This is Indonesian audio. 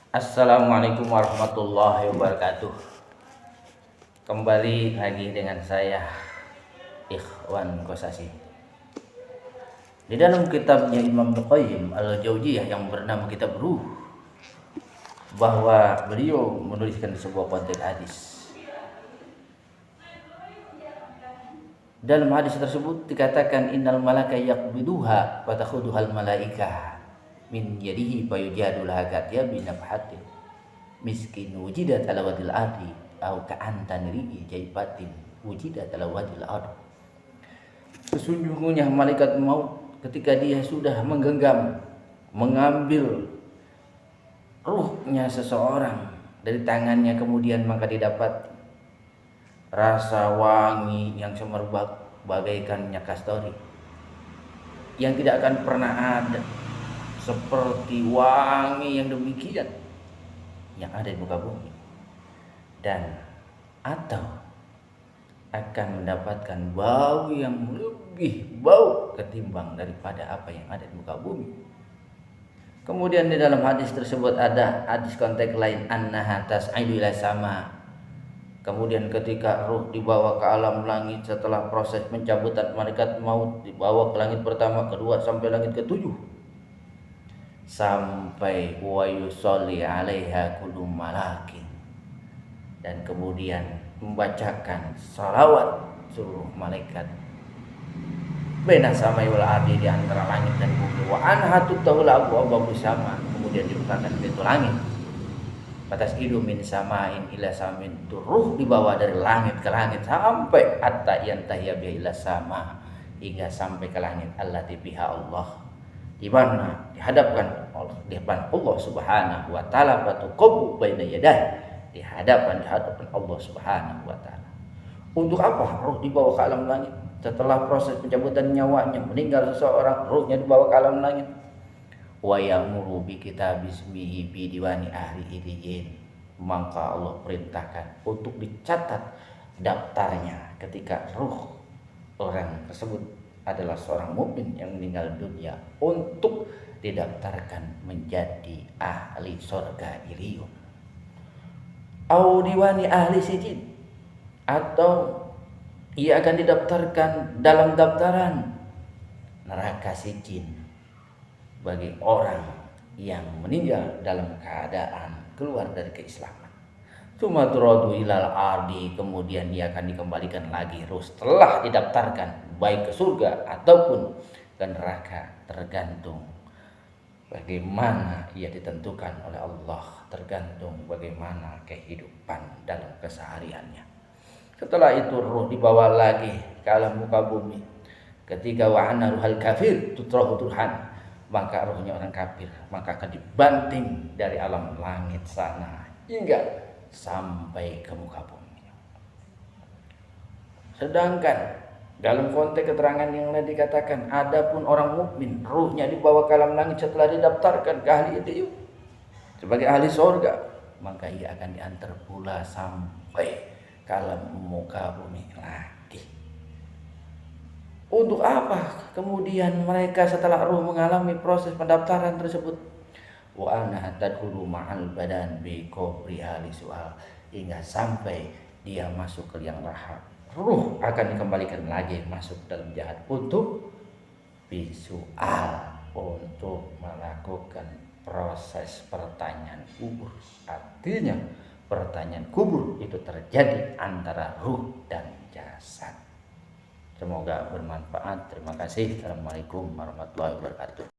Assalamualaikum warahmatullahi wabarakatuh. Kembali lagi dengan saya Ikhwan Kosasi. Di dalam kitabnya Imam Qayyim Al-Jauziyah yang bernama Kitab Ruh, bahwa beliau menuliskan sebuah konteks hadis. Dalam hadis tersebut dikatakan innal malaka yaqbiduha wa takhuduhal malaikah min yadihi fayujadu laha katya binafhatin miskin wujidat ala wadil ardi au ka'antan ri'i jaibatin wujidat ala wadil ardi. Sesungguhnya malaikat maut ketika dia sudah mengambil ruhnya seseorang dari tangannya, kemudian maka didapat rasa wangi yang semerbak bagaikan minyak kasturi yang tidak akan pernah ada seperti wangi yang demikian yang ada di muka bumi, dan atau akan mendapatkan bau yang lebih bau ketimbang daripada apa yang ada di muka bumi. Kemudian di dalam hadis tersebut ada hadis konteks lain, annaha tas'idu ila sama. Kemudian ketika ruh dibawa ke alam langit setelah proses pencabutan malaikat maut, dibawa ke langit pertama, kedua sampai langit ketujuh, sampai wa yusolli 'alaiha kullu malakin, dan kemudian membacakan salawat seluruh malaikat baina samai wal ardi, di antara langit dan bumi. Wa anha tutahul abwabu sama, kemudian dibukakan pintu langit. Batas idu min samain ila samin, ruh dibawa dari langit ke langit sampai hatta yantahiya bi ila sama, hingga sampai ke langit allati biha Allah, di mana dihadapkan di hadapan Allah Subhanahu wa taala, fatuqabu baina yadayhi, di hadapan Allah Subhanahu wa taala. Untuk apa ruh dibawa ke alam langit? Setelah proses pencabutan nyawanya, meninggal seseorang, ruhnya dibawa ke alam langit. Wa ya'muru bi kitabismihi bi diwani ahli illiyin, maka Allah perintahkan untuk dicatat daftarnya ketika ruh orang tersebut adalah seorang mukmin yang meninggal dunia, untuk didaftarkan menjadi ahli surga iliyun. Au diwani ahli sijin, atau ia akan didaftarkan dalam daftaran neraka sijin bagi orang yang meninggal dalam keadaan keluar dari keislaman. Tsumma turadu ilal ardi, kemudian ia akan dikembalikan lagi ruh setelah didaftarkan baik ke surga ataupun ke neraka, tergantung bagaimana ia ditentukan oleh Allah, tergantung bagaimana kehidupan dalam kesehariannya. Setelah itu ruh dibawa lagi ke alam muka bumi. Ketika wa'ana ruhal kafir tutrahu turhan, maka ruhnya orang kafir maka akan dibanting dari alam langit sana hingga sampai ke muka bumi. Sedangkan dalam konteks keterangan yang lain dikatakan, adapun orang mukmin ruhnya dibawa ke alam langit setelah didaftarkan ke ahli itu sebagai ahli surga, maka ia akan diantar pula sampai ke alam muka bumi lagi. Untuk apa kemudian mereka setelah ruh mengalami proses pendaftaran tersebut? Wa anha tadkhulu ma'al badan bi qabri ahli su'al, hingga sampai dia masuk ke liang lahat. Ruh akan dikembalikan lagi masuk dalam jahat untuk bisual, untuk melakukan proses pertanyaan kubur. Artinya pertanyaan kubur itu terjadi antara ruh dan jasad. Semoga bermanfaat. Terima kasih. Assalamualaikum warahmatullahi wabarakatuh.